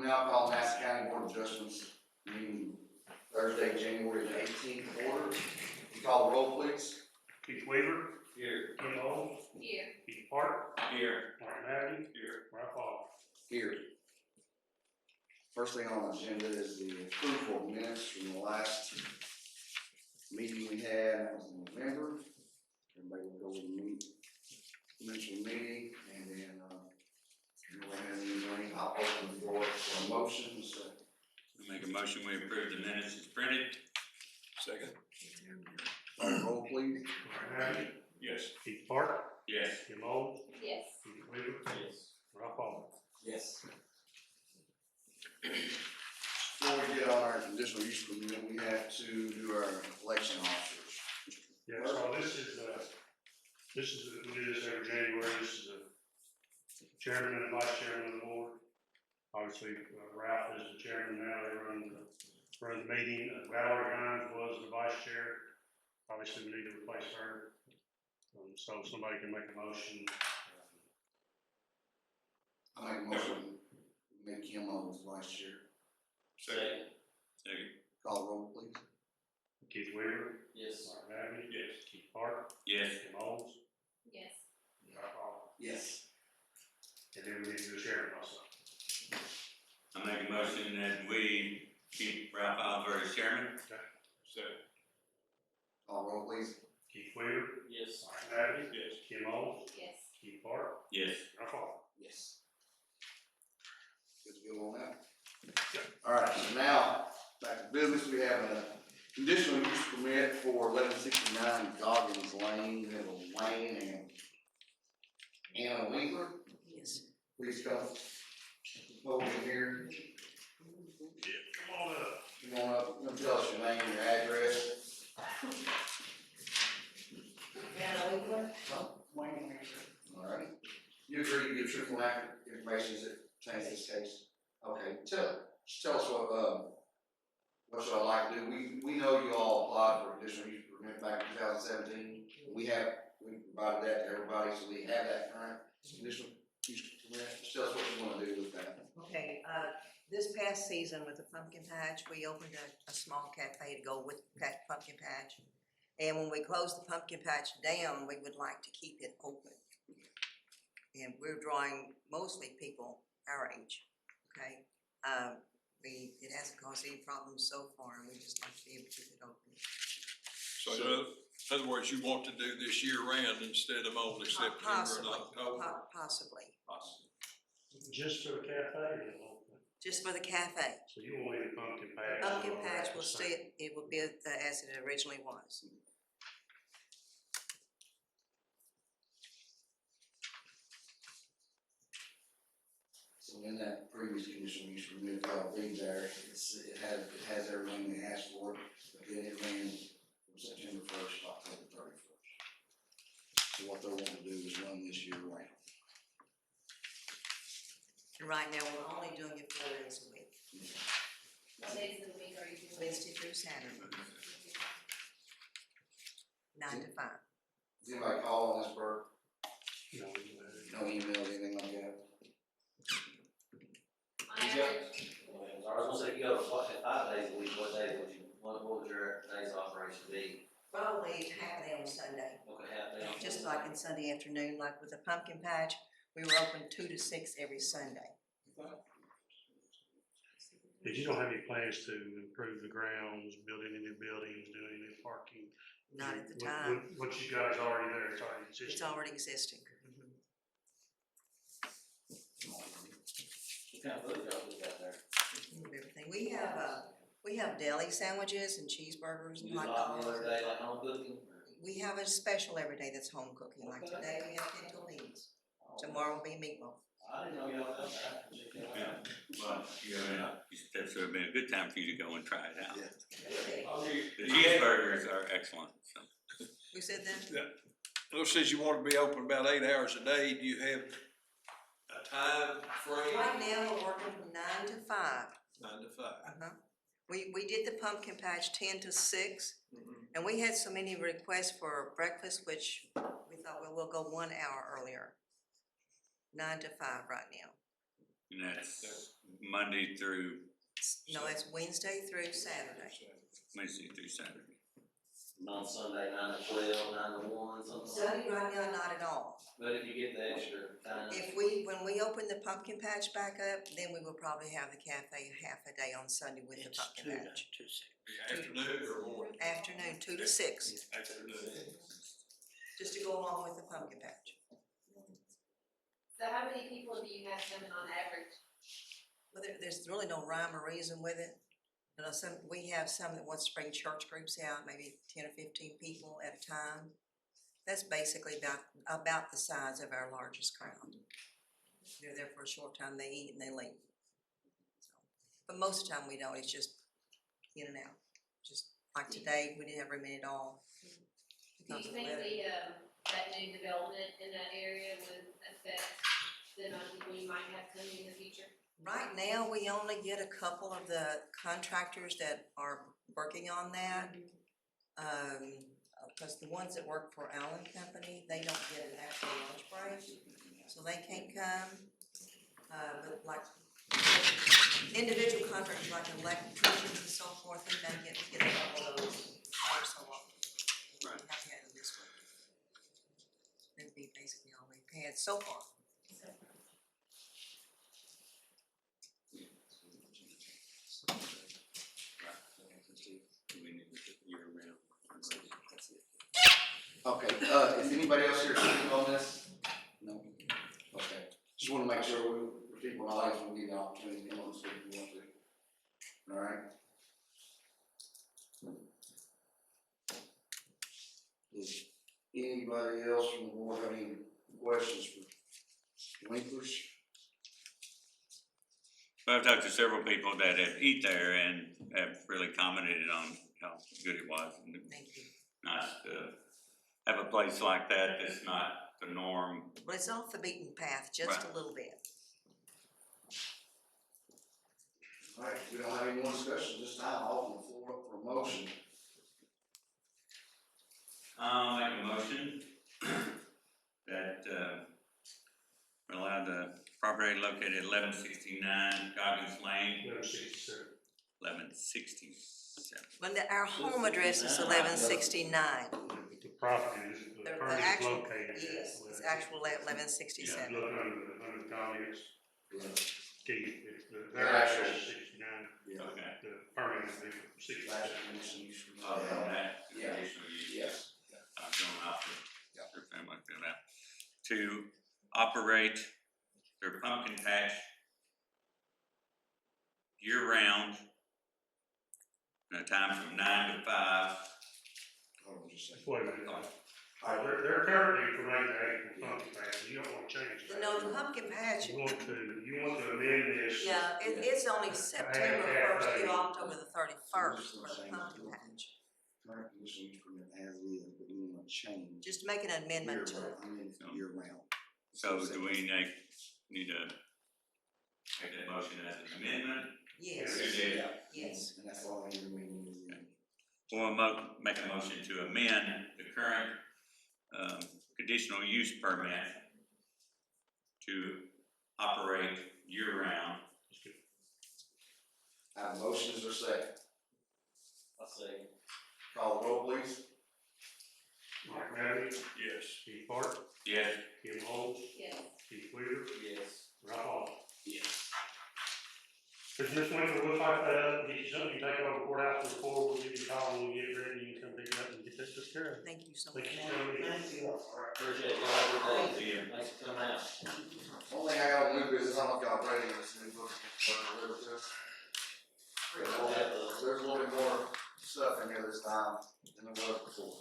We now call Madison County Board of Adjustments meeting Thursday, January the 18th order. You call the roll, please. Keith Weaver. Here. Kim Owens. Here. Keith Park. Here. Martin Madden. Here. Ralph Hall. Here. First thing on the agenda is the approval of minutes from the last meeting we had. That was in November. Everybody will go with the minutes of the meeting, and then I'll open the floor for a motion. So, Make a motion, we approve the minutes as printed. Second. call the roll, please. Martin Madden. Yes. Keith Park. Yes. Kim Owens. Yes. Keith Weaver. Yes. Ralph Hall. Yes. Before we get on our conditional use permit, we have to do our election officers. Yeah, so this is, we do this every January. This is the chairman and vice chairman of the board. Obviously, Ralph is the chairman now. They run the meeting. Valerie Hines was the vice chair. Obviously, we need to replace her. So somebody can make a motion. I make a motion, make Kim Owens vice chair. Second. Second. Call the roll, please. Keith Weaver. Yes. Martin Madden. Yes. Keith Park. Yes. Kim Owens. Yes. Ralph Hall. Yes. And then we need to do chairman also. I make a motion that we keep Ralph Oliver as chairman. Second. Call the roll, please. Keith Weaver. Yes. Martin Madden. Yes. Kim Owens. Yes. Keith Park. Yes. Ralph Hall. Yes. Good to go on that? Yep. All right, so now, back to business, we have a conditional use permit for 1169 Goggins Lane. We have a Wayne and Anna Winkler. Yes. Please come over here. Come on up. You want to tell us your name and your address? Anna Winkler? Wayne. All right. You agree to give truthful and accurate information as it pertains to this case? Okay. Tell us what should I like to do. We know you all applied for a conditional use permit back in 2017. We provided that to everybody, so we have that current conditional use permit. Just tell us what you want to do with that. Okay, this past season with the pumpkin patch, we opened a small cafe to go with the pumpkin patch. And when we close the pumpkin patch down, we would like to keep it open. And we're drawing mostly people our age, okay? It hasn't caused any problems so far, and we just like to be able to keep it open. So in other words, you want to do this year round instead of only September and October? Possibly. Just for the cafe? Just for the cafe. So you won't leave the pumpkin patch? Pumpkin patch will stay, it will be as it originally was. So in that previous conditional use permit, read there, it has everything they asked for, but then it ran from September 1st to October 31st. So what they want to do is run this year round. And right now, we're only doing it 4 days a week, What days of the week are you doing? Wednesday through Saturday, 9 to 5. Does anybody call on this, Bert? No, No emails, anything like that? I was gonna say, you go to 5 days a week, what would your days of operation be? Probably half a day on Sunday, Okay, half day. just like in Sunday afternoon, like with the pumpkin patch, we were open 2 to 6 every Sunday. But you don't have any plans to improve the grounds, build any new buildings, do any new parking? Not at the time. What you guys already there, it's already existing? It's already existing. What kind of food truck we got there? Everything. We have deli sandwiches and cheeseburgers and You hot hot meal dogs. every day, like home cooking? We have a special every day that's home cooking. Like today, we have pinto beans. Tomorrow will be meatball. I didn't know you all done that. Yeah. Well, that would have been a good time for you to go and try it out. The cheeseburgers are excellent. So. Who said that? Yeah. It says you want to be open about 8 hours a day. Do you have a time frame? Right now, we're working from 9 to 5. 9 to 5. We did the pumpkin patch 10 to 6, and we had so many requests for breakfast, which we thought, well, we'll go 1 hour earlier. 9 to 5 right now. And that's Monday through, No, it's Wednesday through Saturday. Wednesday through Saturday. On Sunday, 9 to 12, 9 to 1, something like that. Sunday right now, not at all. But if you get the extra time. When we open the pumpkin patch back up, then we will probably have the cafe half a day on Sunday with the pumpkin patch. Afternoon or morning? Afternoon, 2 to 6, Afternoon. just to go along with the pumpkin patch. So how many people do you have coming on average? Well, there's really no rhyme or reason with it. You know, we have some that want to bring church groups out, maybe 10 or 15 people at a time. That's basically about the size of our largest crowd. They're there for a short time, they eat and they leave. So, but most of the time we don't, it's just in and out. Just like today, we didn't have very many at all. Do you think that new development in that area would affect the amount of people you might have coming in the future? Right now, we only get a couple of the contractors that are working on that. Because the ones that work for Allen Company, they don't get an actual lunch break, so they can't come. But like individual contractors, like electricians and so forth, they may get a couple of those every so often. Right. We have had them this week. That'd be basically all we've had so far. We need to get year round. Okay, is anybody else here speaking on this? No? Okay, just wanna make sure we, people in the audience will give you an opportunity to come on and speak if you want to. All right? Does anybody else from the board have any questions for Winkler's? Well, I've talked to several people that have eat there and have really commented on how good it was. And Thank you. nice to have a place like that that's not the norm. Well, it's off the beaten path just Right. a little bit. All right, we don't have any more discussion this time, I'll open the floor up for a motion. I'll make a motion that, we allow the property located at 1169 Goggins Lane, 1167. When our home address is 1169. The property is, the The current is actual, located. at yes, it's actual at Yeah, 1167. look under the comments, Keith, it's their Their address actual- is 69, Yeah. Okay. the permit is 67. Last conditional use from. Other than that, Yeah. conditional use. Yes. I'm going off Yeah. the family like that. To operate their pumpkin patch year-round, at a time from 9 to 5. Hold on just a second. Wait a minute. All right, They're currently promoting the April pumpkin patch, so you don't want to change that. No, the pumpkin patch, You want to amend this. yeah, it's only September 1st through October the 31st for the pumpkin patch. current conditional use permit as is, but we want to change. Just make an amendment to it. I mean, year round. So do we need to make that motion as an amendment? Yes, Yeah. yes. And that's all I hear we need is. Or make a motion to amend the current, conditional use permit to operate year-round. I have a motion, is there a second? I'll say. Call the roll, please. Mike Manley, Yes. Keith Park, Yes. Kim Holmes, Yes. Keith Weaver, Yes. Ralph Hall. Yes. Cause Ms. Winkler, we'll type that up, get you something, you take it over to courthouse report, we'll get you a call when you get ready, you can come pick it up and get this took care of. Thank you so much. Thank you for coming in. Appreciate y'all every day. See ya. Thanks for coming out. Only thing I got on new business, I don't know if y'all ready this new book. There's a little bit more stuff in here this time than there was before.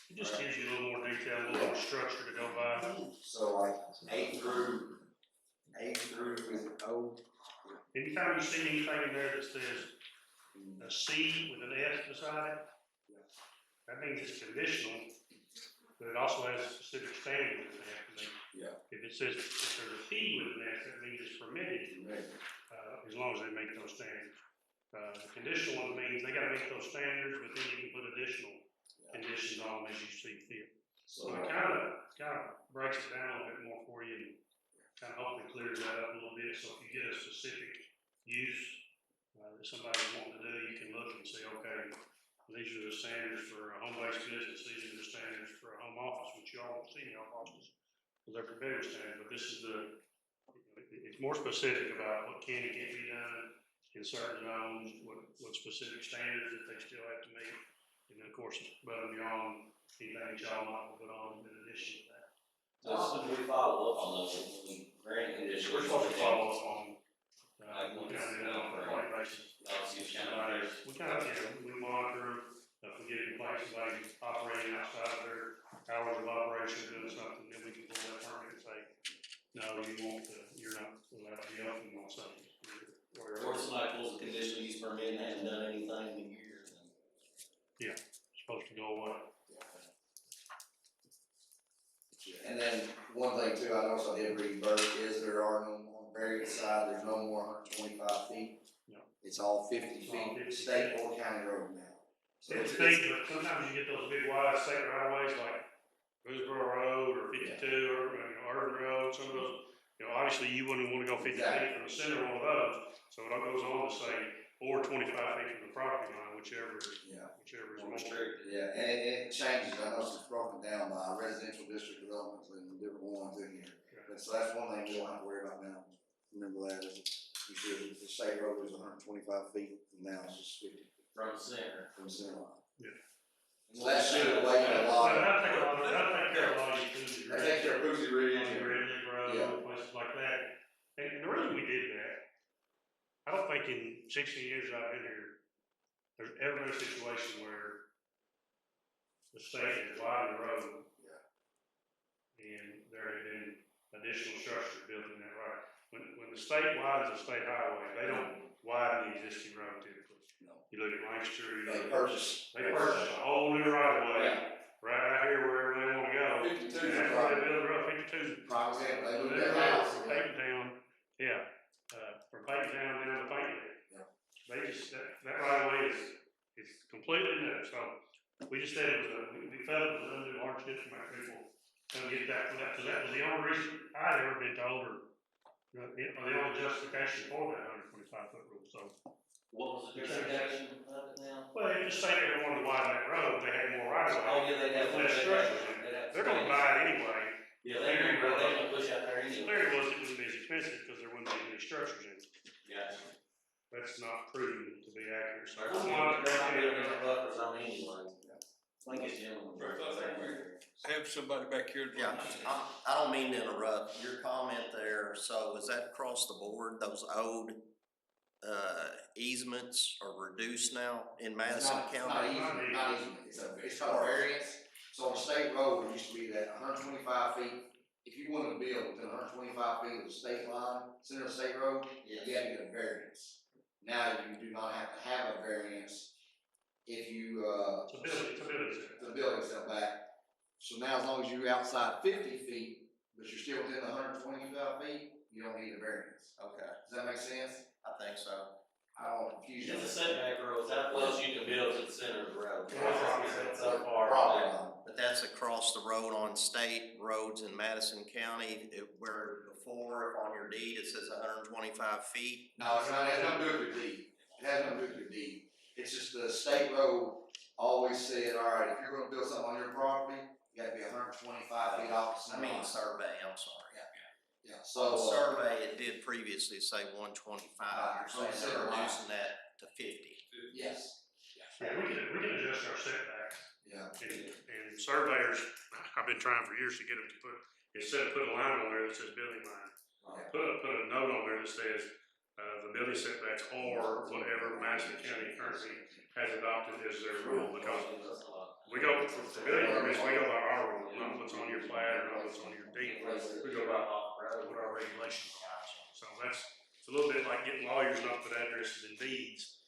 It just gives you a little more detail, a little more structure to go by. So like A through is O. Anytime you see anything in there that says a C with an S beside it, that means it's conditional, but it also has specific standards that they have to meet. Yeah. If it says, if there's a P with an S, that means it's permitted, as long as they make those standards. The conditional one means they gotta meet those standards, but then you can put additional conditions on as you see fit. So So it kinda breaks it down a little bit more for you, and kind of hopefully clears that up a little bit, so if you get a specific use, that somebody's wanting to do, you can look and see, okay, these are the standards for a home-based business, these are the standards for a home office, which y'all won't see in your offices, because they're competitive standards, but this is it's more specific about what can and can't be done in certain zones, what specific standards that they still have to meet, and then, of course, above and beyond, anything that y'all might put on in addition to that. So should we follow up on those, when we grant conditions? We're supposed to follow up on, Like we once, kind of do that on a regular basis. obviously, it's kind of, We kind of, we monitor, if we get complaints, somebody operating outside of their hours of operation, doing something, then we can pull that permit and say, no, you're not allowed to be open on Sundays. or if somebody pulls a conditional use permit and hasn't done anything in a year, then. Supposed to go away. And then one thing too, I noticed I did read, Bert, is there are no, on the variance side, there's no more 125 feet. No. It's all 50 It's all feet, 50 state or county road now. So It's big, but sometimes you get those big wide state right of ways like Boothboro Road or 52 or Urban Road, some of those, obviously you wouldn't want to go 50 feet from the center of one of those. So it all goes on to say, or 25 feet from the property line, whichever is more. Restricted. Yeah, and it changes, I know it's broken down by residential district developments and different ones in here. But so that's one thing we don't have to worry about now. Remember that, is you should, the state road is 125 feet, and now it's just 50 From the center. from the center line. Yeah. So that should awaken a lot of. That'll take care of a lot of these I think they're Boozy Ridge. Ridge Road, Yeah. places like that. And the reason we did that, I don't think in 16 years I've been here, there's ever been a situation where the state has widened the road. Yeah. And there have been additional structures built in that right. When the state widens a state highway, they don't widen the existing road typically. No. You look at Lancaster, They purchase. they purchase a whole new right of way, right out here wherever they wanna go. 52 is And a that's why they build the road, 52 is Probably, they moved They're their house. from Peyton Town, from Peyton Town down to Peyton. Yeah. They just, that right of way is completely new, so we just said it was we felt it was an undue hardship to make people come get that, because that was the only reason I'd ever been told, or the only justification for that 125-foot rule, so. What was the justification of it now? Well, they just say they wanted to widen that road, they had more right of way. Oh, yeah, they have. Less structures in it. They're gonna buy it anyway. Yeah, they're gonna push out there The anyway. theory was it wouldn't be as expensive because there wouldn't be any structures in it. Yeah. That's not proven to be accurate. So They're not building a buffer zone anyway. I think it's general. Have somebody back here. Yeah, I don't mean to interrupt, your comment there, so is that across the board, those old, easements are reduced now in Madison County? Not easy, it's called a variance, so on a state road, it used to be that 125 feet, if you wanted to build within 125 feet of the state line, center of state road, you had to get a variance. Now you do not have to have a variance if you, It's a building. the building setback. So now as long as you're outside 50 feet, but you're still within 125 feet, you don't need a variance. Okay, Does that make sense? I think so. I don't confuse you. It's a setback road, how close you can build to the center of the road. So Property far. line. But that's across the road on state roads in Madison County, where before on your deed, it says 125 feet. No, it's not, it has nothing to do with your deed. It has nothing to do with your deed. It's just the state road always said, all right, if you're gonna build something on your property, you gotta be 125 feet off the I center mean line. survey, I'm sorry. Yeah, So, so, survey, it did previously say 125, you're saying they're reducing that to 50. yes, Yeah, we can adjust our setbacks. yeah. And surveyors, I've been trying for years to get them to put, instead of put a line on there that says building line, Right. put a note on there that says, the building setbacks or whatever Madison County currently has adopted as their rule, because we go, for building permits, we go by our rule, not what's on your plat or not what's on your deed. We go by what our regulations are. So it's a little bit like getting lawyers not to put addresses in deeds.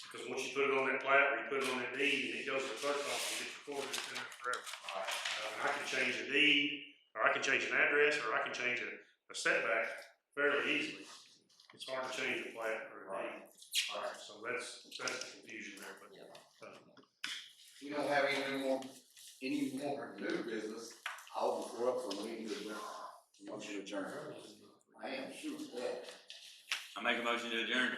Because once you put it on that plat or you put it on that deed and it goes to the clerk's office and gets recorded, it's in there forever. I can change a deed, or I can change an address, or I can change a setback fairly easily. It's hard to change a plat or a deed. So that's the confusion there, but. We don't have any more new business. I'll report up for me, because Motion adjourned. I am sure of that. I make a motion to adjourn.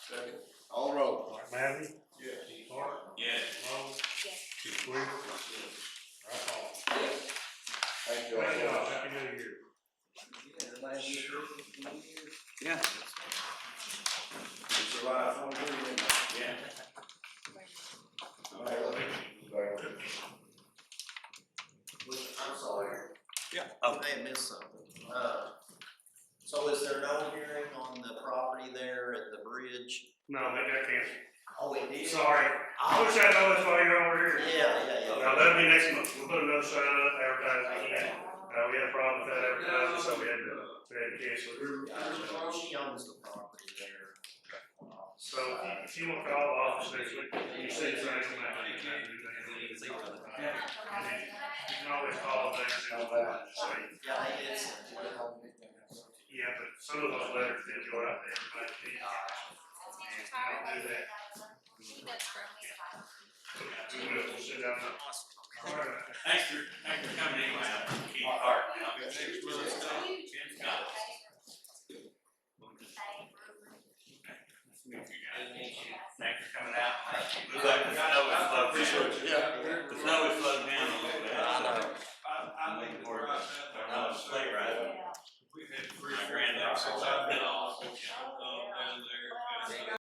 Second. All roll. Mark Madden? Yes. Steve Clark? Yes. Moe? Yes. Keith Sweet? Ralph Hall. Thank you all. Thank y'all, happy new year. Yeah. Survive 23 minutes. Yeah. I'm sorry. Yeah. I may have missed something. So is there no hearing on the property there at the bridge? No, they got canceled. Oh, it did? Sorry. I wish I know this while you're over here. Yeah. No, that'll be next month. We'll put another sign up advertising again. We had a problem with that advertising, so we had to cancel it. She owns the property there. So if you want to call the office next week, you see the sign come out. You can always call them and say, Yeah, I did send it. yeah, but some of those letters did go out there, everybody did. And don't do that. We'll sit down. All right. Thanks for coming anyway. Keep heart. Thanks for coming out. Looks like I know it's love. Yeah.